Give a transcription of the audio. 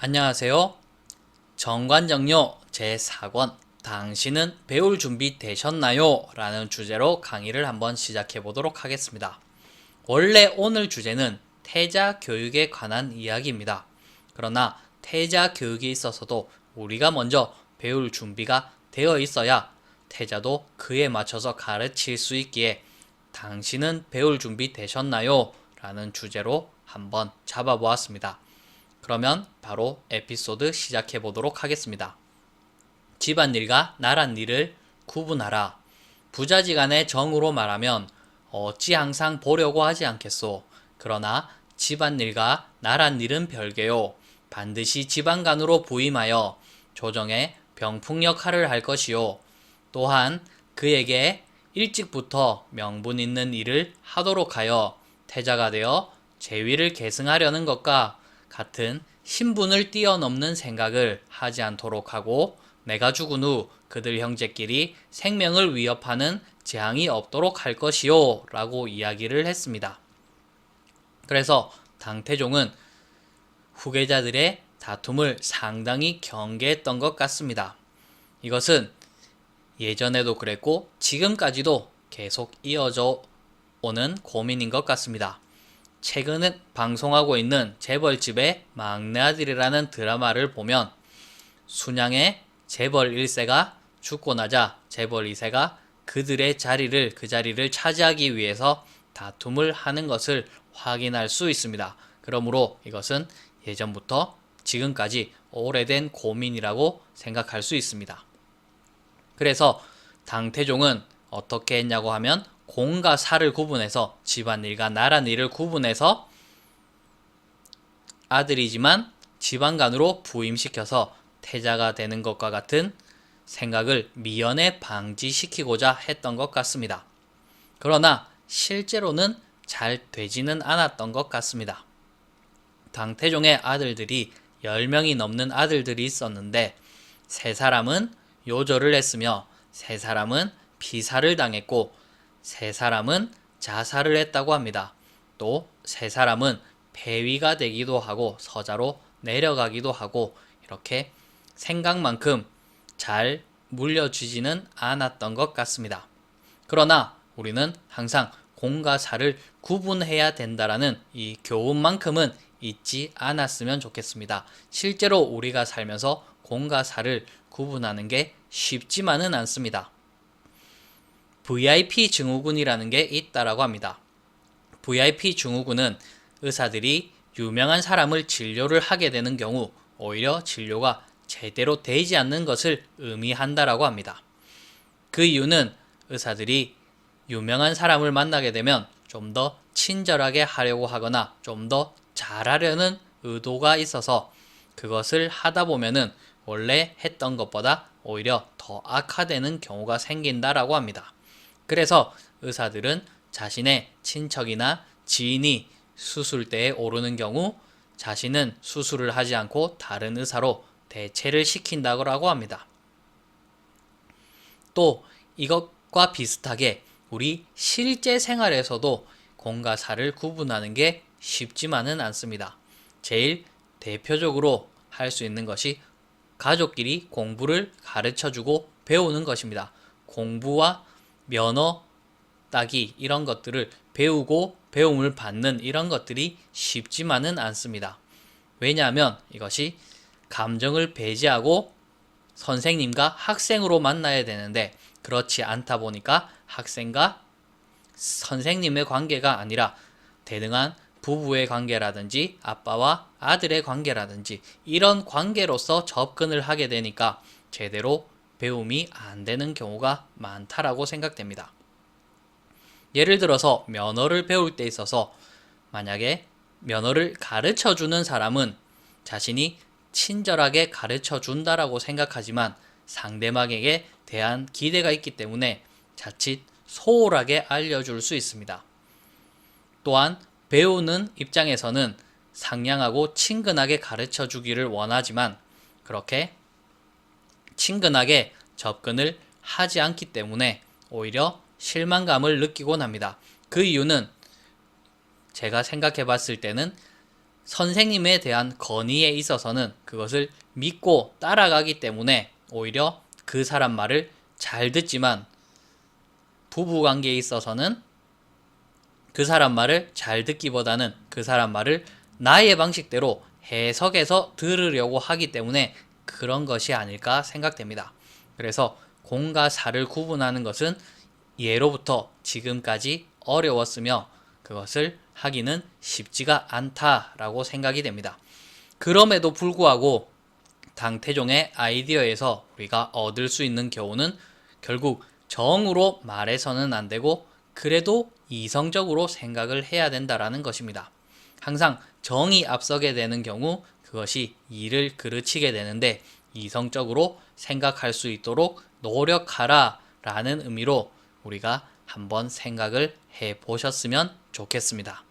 안녕하세요. 정관정료 제4권 당신은 배울 준비 되셨나요? 라는 주제로 강의를 한번 시작해 보도록 하겠습니다. 원래 오늘 주제는 태자 교육에 관한 이야기입니다. 그러나 태자 교육에 있어서도 우리가 먼저 배울 준비가 되어 있어야 태자도 그에 맞춰서 가르칠 수 있기에 당신은 배울 준비 되셨나요? 라는 주제로 한번 잡아보았습니다. 그러면 바로 에피소드 시작해 보도록 하겠습니다. 집안일과 나랏일을 구분하라. 부자지간의 정으로 말하면 어찌 항상 보려고 하지 않겠소. 그러나 집안일과 나랏일은 별개요. 반드시 지방간으로 부임하여 조정에 병풍 역할을 할 것이요. 또한 그에게 일찍부터 명분 있는 일을 하도록 하여 태자가 되어 재위를 계승하려는 것과 같은 신분을 뛰어넘는 생각을 하지 않도록 하고 내가 죽은 후 그들 형제끼리 생명을 위협하는 재앙이 없도록 할 것이요 라고 이야기를 했습니다. 그래서 당태종은 후계자들의 다툼을 상당히 경계했던 것 같습니다. 이것은 예전에도 그랬고 지금까지도 계속 이어져 오는 고민인 것 같습니다. 최근에 방송하고 있는 재벌집의 막내 아들이라는 드라마를 보면 순양의 재벌 1세가 죽고 나자 재벌 2세가 그 자리를 차지하기 위해서 다툼을 하는 것을 확인할 수 있습니다. 그러므로 이것은 예전부터 지금까지 오래된 고민이라고 생각할 수 있습니다. 그래서 당태종은 어떻게 했냐고 하면 공과 사를 구분해서 집안일과 나랏일을 구분해서 아들이지만 지방간으로 부임시켜서 태자가 되는 것과 같은 생각을 미연에 방지시키고자 했던 것 같습니다. 그러나 실제로는 잘 되지는 않았던 것 같습니다. 당태종의 아들들이 10명이 넘는 아들들이 있었는데 3사람은 요절을 했으며 3사람은 피살을 당했고 3사람은 자살을 했다고 합니다. 또 3사람은 폐위가 되기도 하고 서자로 내려가기도 하고 이렇게 생각만큼 잘 물려주지는 않았던 것 같습니다. 그러나 우리는 항상 공과 사를 구분해야 된다라는 이 교훈만큼은 잊지 않았으면 좋겠습니다. 실제로 우리가 살면서 공과 사를 구분하는 게 쉽지만은 않습니다. VIP 증후군이라는 게 있다라고 합니다. VIP 증후군은 의사들이 유명한 사람을 진료를 하게 되는 경우 오히려 진료가 제대로 되지 않는 것을 의미한다라고 합니다. 그 이유는 의사들이 유명한 사람을 만나게 되면 좀 더 친절하게 하려고 하거나 좀 더 잘하려는 의도가 있어서 그것을 하다 보면은 원래 했던 것보다 오히려 더 악화되는 경우가 생긴다라고 합니다. 그래서 의사들은 자신의 친척이나 지인이 수술대에 오르는 경우 자신은 수술을 하지 않고 다른 의사로 대체를 시킨다고 합니다. 또 이것과 비슷하게 우리 실제 생활에서도 공과 사를 구분하는 게 쉽지만은 않습니다. 제일 대표적으로 할 수 있는 것이 가족끼리 공부를 가르쳐주고 배우는 것입니다. 공부와 면허 따기 이런 것들을 배우고 배움을 받는 이런 것들이 쉽지만은 않습니다. 왜냐하면 이것이 감정을 배제하고 선생님과 학생으로 만나야 되는데 그렇지 않다 보니까 학생과 선생님의 관계가 아니라 대등한 부부의 관계라든지 아빠와 아들의 관계라든지 이런 관계로서 접근을 하게 되니까 제대로 배움이 안 되는 경우가 많다라고 생각됩니다. 예를 들어서 면허를 배울 때 있어서 만약에 면허를 가르쳐 주는 사람은 자신이 친절하게 가르쳐 준다라고 생각하지만 상대방에게 대한 기대가 있기 때문에 자칫 소홀하게 알려줄 수 있습니다. 또한 배우는 입장에서는 상냥하고 친근하게 가르쳐 주기를 원하지만 그렇게 친근하게 접근을 하지 않기 때문에 오히려 실망감을 느끼곤 합니다. 그 이유는 제가 생각해 봤을 때는 선생님에 대한 건의에 있어서는 그것을 믿고 따라가기 때문에 오히려 그 사람 말을 잘 듣지만, 부부관계에 있어서는 그 사람 말을 잘 듣기보다는 그 사람 말을 나의 방식대로 해석해서 들으려고 하기 때문에 그런 것이 아닐까 생각됩니다. 그래서 공과 사를 구분하는 것은 예로부터 지금까지 어려웠으며 그것을 하기는 쉽지가 않다라고 생각이 됩니다. 그럼에도 불구하고 당태종의 아이디어에서 우리가 얻을 수 있는 교훈은 결국 정으로 말해서는 안 되고 그래도 이성적으로 생각을 해야 된다라는 것입니다. 항상 정이 앞서게 되는 경우 그것이 일을 그르치게 되는데, 이성적으로 생각할 수 있도록 노력하라 라는 의미로 우리가 한번 생각을 해 보셨으면 좋겠습니다.